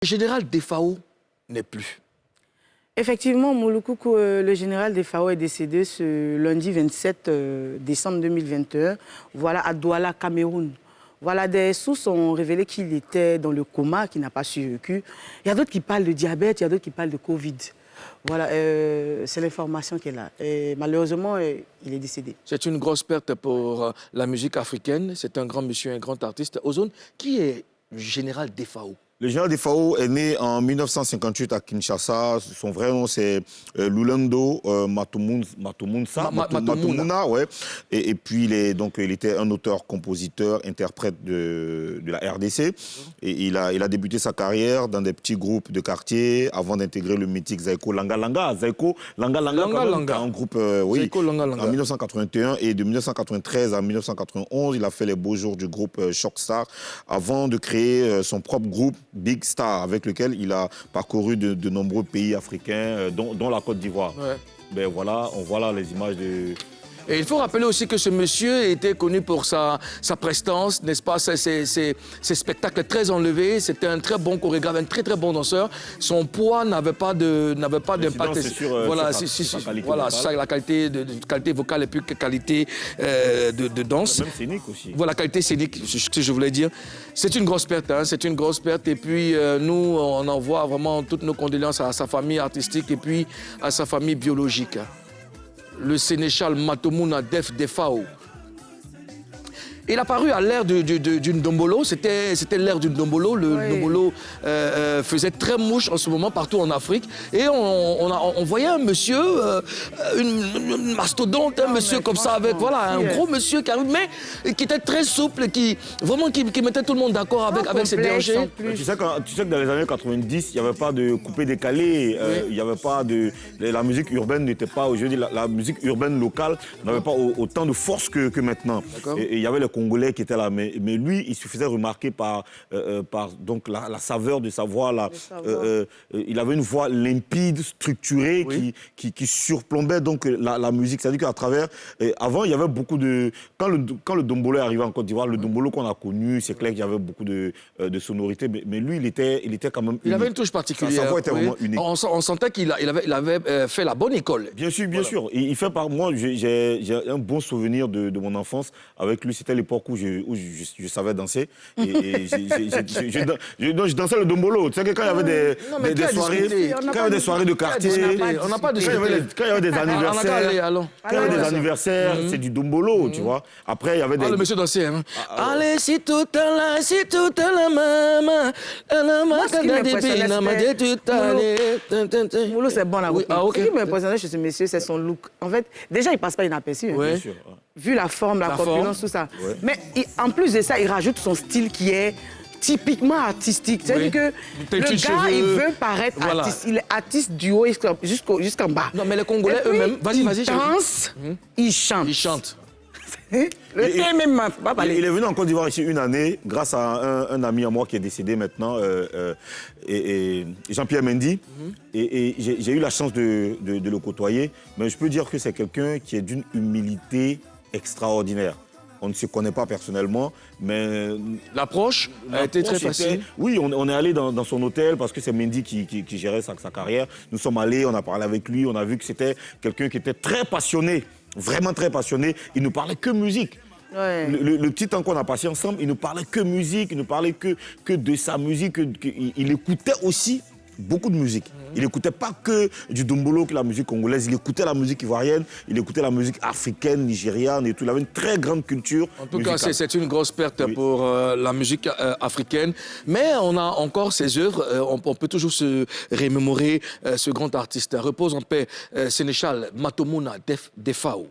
Le général Defao n'est plus. Effectivement, Mouloukoukou, le général Defao est décédé ce lundi 27 décembre 2021, voilà, à Douala, Cameroun. Voilà, des sources ont révélé qu'il était dans le coma, qu'il n'a pas survécu. Il y a d'autres qui parlent de diabète, il y a d'autres qui parlent de Covid. Voilà, c'est l'information qu'elle a. Et malheureusement, il est décédé. C'est une grosse perte pour la musique africaine. C'est un grand monsieur, un grand artiste. Ozone, qui est le général Defao? Le général Defao est né en 1958 à Kinshasa. Son vrai nom, c'est Lulando Matumuna. Ouais. Et puis, il était un auteur, compositeur, interprète de la RDC. Et il a débuté sa carrière dans des petits groupes de quartier avant d'intégrer le mythique Zaiko Langa Langa. Zaiko Langa Langa, un groupe, oui, Langa Langa. En 1981. Et de 1993 à 1991, il a fait les beaux jours du groupe Shockstar avant de créer son propre groupe Big Star, avec lequel il a parcouru de nombreux pays africains, dont la Côte d'Ivoire. Ouais. Ben voilà, on voit là les images de... Et il faut rappeler aussi que ce monsieur était connu pour sa prestance, n'est-ce pas, ses spectacles très enlevés. C'était un très bon chorégraphe, un très bon danseur. Son poids n'avait pas d'impact. Voilà, c'est la qualité vocale et puis qualité de danse. Même scénique aussi. Voilà, qualité scénique, ce que je voulais dire. C'est une grosse perte, hein, c'est une grosse perte. Et puis nous, on envoie vraiment toutes nos condoléances à sa famille artistique et puis à sa famille biologique. Le sénéchal Matumuna Defao. Il a paru à l'ère d'une dombolo, c'était l'ère d'une dombolo. Le dombolo faisait très mouche en ce moment partout en Afrique. Et on voyait un monsieur, une mastodonte, un monsieur comme ça, avec voilà, un gros monsieur qui arrive, mais qui était très souple, qui mettait tout le monde d'accord avec ses dangers. Tu sais que dans les années 90, il n'y avait pas de coupé-décalé, il n'y avait pas de... La musique urbaine n'était pas... Aujourd'hui, la musique urbaine locale n'avait pas autant de force que maintenant. Et il y avait les Congolais qui étaient là, mais lui, il se faisait remarquer par donc la saveur de sa voix. Il avait une voix limpide, structurée, qui surplombait donc la musique. C'est-à-dire qu'à travers... avant, il y avait beaucoup de... Quand le dombolo est arrivé en Côte d'Ivoire, le dombolo qu'on a connu, c'est clair qu'il y avait beaucoup de sonorités, mais lui, il était quand même unique. Il avait une touche particulière. Sa voix était vraiment unique. On sentait qu'il avait fait la bonne école. Bien sûr. Il fait par moi, j'ai un bon souvenir de mon enfance avec lui. C'était l'époque où je savais danser. Et je dansais le dombolo. Tu sais que quand il y avait des soirées de quartier, on n'a pas discuté. Quand il y avait des anniversaires, c'est du dombolo, tu vois. Après, il y avait des... le monsieur dansait. Hein. Allez, si tout la maman, Moulou, c'est bon la route. Ce qui m'impressionnait chez ce monsieur, c'est son look. En fait, déjà, il passe pas inaperçu. Bien sûr. Vu la forme, la corpulence, tout ça. Ouais. Mais en plus de ça, il rajoute son style qui est typiquement artistique. C'est-à-dire que le gars, il veut paraître artiste. Il est artiste du haut jusqu'en bas. Non, mais les Congolais eux-mêmes, il danse, il chante. Il chante. Il est venu en Côte d'Ivoire ici une année grâce à un ami à moi qui est décédé maintenant, Jean-Pierre Mendy. Et j'ai eu la chance de le côtoyer. Mais je peux dire que c'est quelqu'un qui est d'une humilité extraordinaire. On ne se connaît pas personnellement, mais... L'approche a été très facile. Oui, on est allé dans son hôtel parce que c'est Mendy qui gérait sa carrière. Nous sommes allés, on a parlé avec lui, on a vu que c'était quelqu'un qui était très passionné, vraiment très passionné. Il ne parlait que musique. Ouais. Le petit temps qu'on a passé ensemble, il ne parlait que musique, il ne parlait que de sa musique. Il écoutait aussi beaucoup de musique. Il n'écoutait pas que du dombolo, que la musique congolaise. Il écoutait la musique ivoirienne, il écoutait la musique africaine, nigériane et tout. Il avait une très grande culture En tout cas, c'est une grosse perte pour la musique africaine. Mais on a encore ses œuvres. On peut toujours se remémorer ce grand artiste. Repose en paix, sénéchal Matumuna Defao.